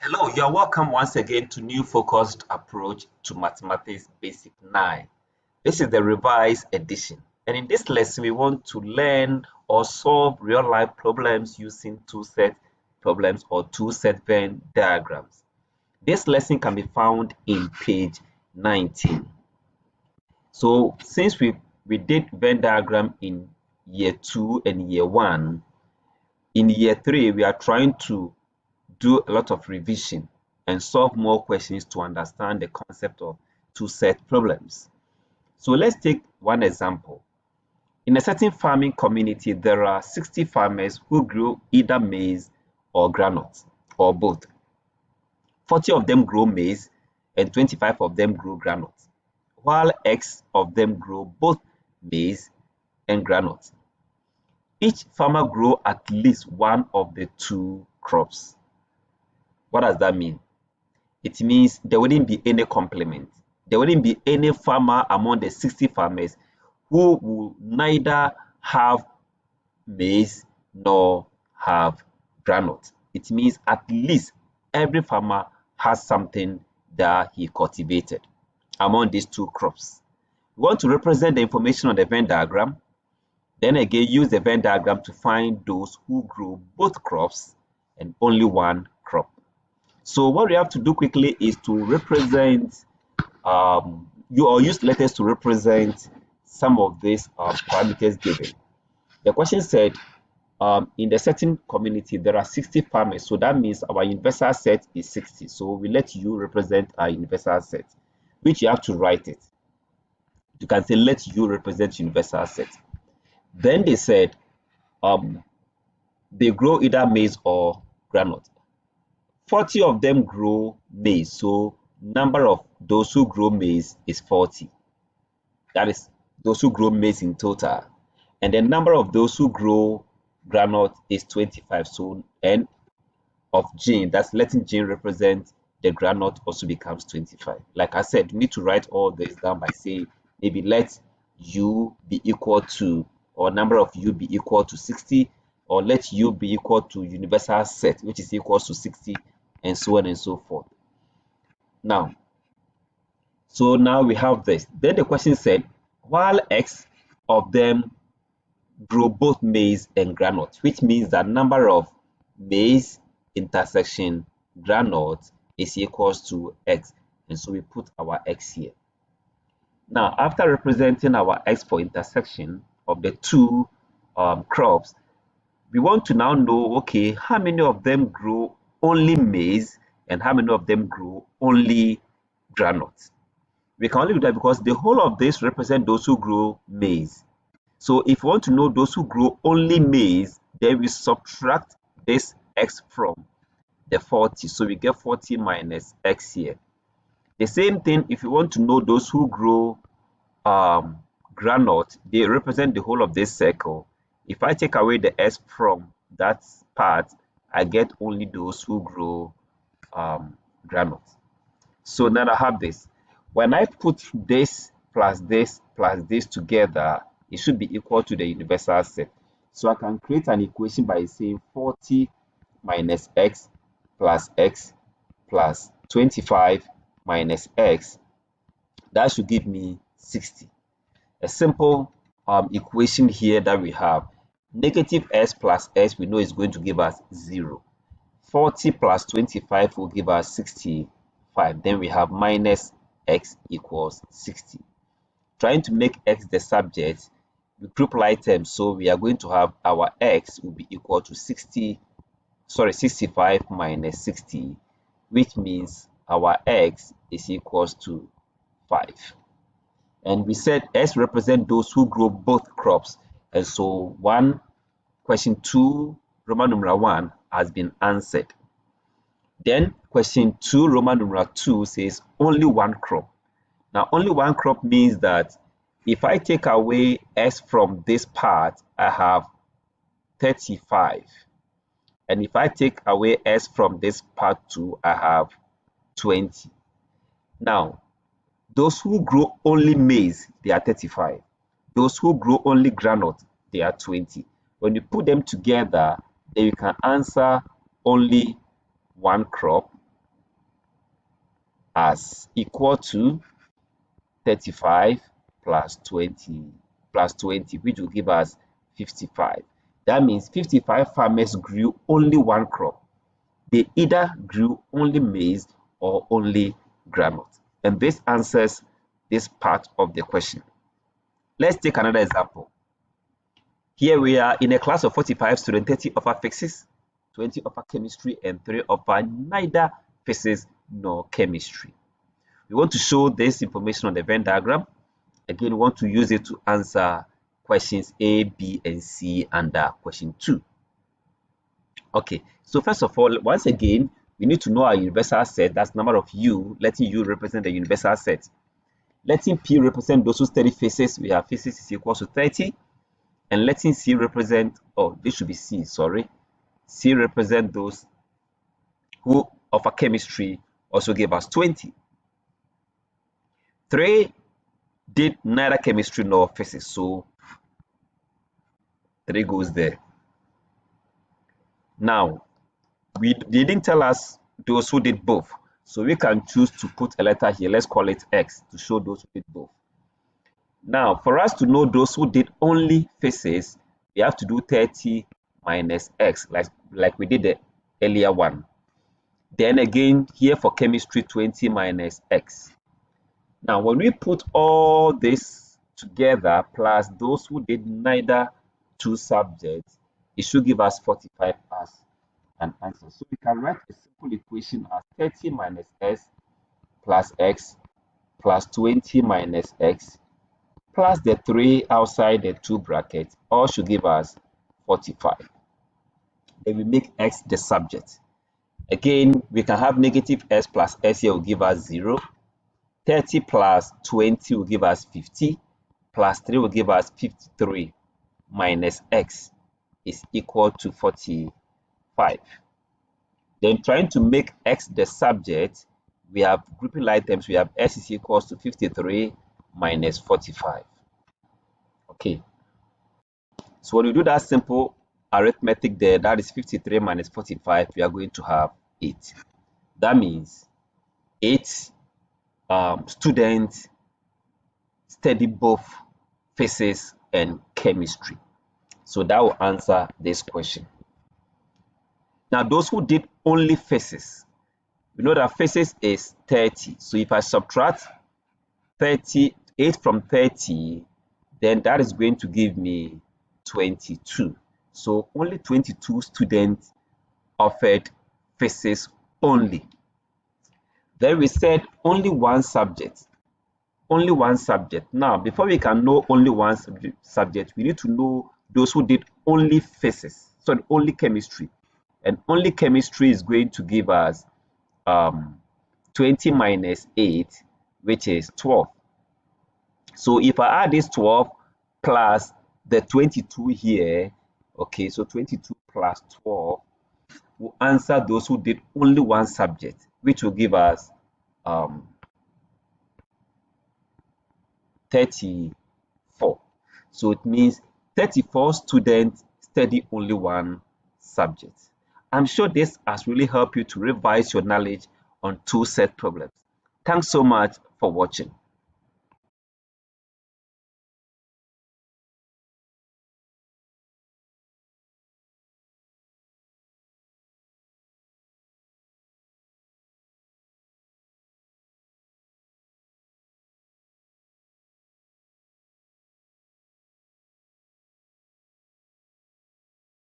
Hello, you are welcome once again to New Focused Approach to Mathematics Basic 9. This is the revised edition. And in this lesson, we want to learn or solve real-life problems using two-set problems or two-set Venn diagrams. This lesson can be found in page 19. So since we did Venn diagram in year 2 and year 1, in year 3, we are trying to do a lot of revision and solve more questions to understand the concept of two-set problems. So let's take one example. In a certain farming community, there are 60 farmers who grow either maize or groundnut or both. 40 of them grow maize and 25 of them grow groundnut, while X of them grow both maize and groundnut. Each farmer grows at least one of the two crops. What does that mean? It means there wouldn't be any complement. There wouldn't be any farmer among the 60 farmers who will neither have maize nor have groundnut. It means at least every farmer has something that he cultivated among these two crops. We want to represent the information on the Venn diagram. Then again, use the Venn diagram to find those who grow both crops and only one crop. So what we have to do quickly is to represent, use letters to represent some of these parameters given. The question said, in the certain community, there are 60 farmers. So that means our universal set is 60. So we let you represent our universal set, which you have to write it. You can say, let you represent universal set. Then they said, they grow either maize or groundnut. 40 of them grow maize, so number of those who grow maize is 40. That is those who grow maize in total. And the number of those who grow groundnut is 25. So N of G, that's letting G represent the groundnut, also becomes 25. Like I said, you need to write all this down by saying maybe let U be equal to, or number of U be equal to 60, or let U be equal to universal set, which is equal to 60, and so on and so forth. Now we have this. Then the question said, while X of them grow both maize and groundnut, which means that number of maize intersection groundnut is equals to X. And so we put our X here. Now, after representing our X for intersection of the two crops, we want to now know, okay, how many of them grow only maize and how many of them grow only groundnut. We can only do that because the whole of this represent those who grow maize. So if we want to know those who grow only maize, then we subtract this X from the 40. So we get 40 minus X here. The same thing if you want to know those who grow groundnut, they represent the whole of this circle. If I take away the S from that part, I get only those who grow groundnut. So now I have this. When I put this plus this plus this together, it should be equal to the universal set. So I can create an equation by saying 40 minus X plus 25 minus X. That should give me 60. A simple equation here that we have. Negative S plus S, we know is going to give us 0. 40 plus 25 will give us 65. Then we have minus X equals 60. Trying to make X the subject, we group items, so we are going to have our X will be equal to 65 minus 60, which means our X is equals to 5. And we said S represent those who grow both crops. And so question 2, Roman numeral 1 has been answered. Then question 2, Roman numeral 2 says only one crop. Now only one crop means that if I take away S from this part, I have 35. And if I take away S from this part too, I have 20. Now, those who grow only maize, they are 35. Those who grow only groundnut, they are 20. When you put them together, then you can answer only one crop, as equal to 35 plus 20, which will give us 55. That means 55 farmers grew only one crop. They either grew only maize or only groundnut. And this answers this part of the question. Let's take another example. Here we are in a class of 45 students, 30 offer physics, 20 offer chemistry, and 3 offer neither physics nor chemistry. We want to show this information on the Venn diagram. Again, we want to use it to answer questions A, B, and C under question 2. Okay, so first of all, once again, we need to know our universal set. That's number of U, letting U represent the universal set. Letting P represent those who study physics, we have physics is equal to 30. And letting C represent, oh, this should be C, sorry. C represent those who offer chemistry, also give us 20. 3 did neither chemistry nor physics, so 3 goes there. Now, they didn't tell us those who did both, so we can choose to put a letter here. Let's call it X to show those who did both. Now, for us to know those who did only physics, we have to do 30 minus X, like we did the earlier one. Then again, here for chemistry, 20 minus X. Now, when we put all this together, plus those who did neither two subjects, it should give us 45 as an answer. So we can write a simple equation as 30 minus S plus X plus 20 minus X plus the 3 outside the 2 brackets, all should give us 45. Then we make X the subject. Again, we can have negative S plus S here will give us 0. 30 plus 20 will give us 50. Plus 3 will give us 53. Minus X is equal to 45. Then trying to make X the subject, we have grouping like terms. We have S is equals to 53 minus 45. Okay. So when we do that simple arithmetic there, that is 53 minus 45, we are going to have 8. That means 8 students study both physics and chemistry. So that will answer this question. Now, those who did only physics, we know that physics is 30. So if I subtract 38 from 30, then that is going to give me 22. So only 22 students offered physics only. Then we said only one subject. Only one subject. Now, before we can know only one subject, we need to know those who did only physics, so only chemistry. And only chemistry is going to give us 20 minus 8, which is 12. So if I add this 12 plus the 22 here, okay, so 22 plus 12 will answer those who did only one subject, which will give us 34. So it means 34 students study only one subject. I'm sure this has really helped you to revise your knowledge on two set problems. Thanks so much for watching.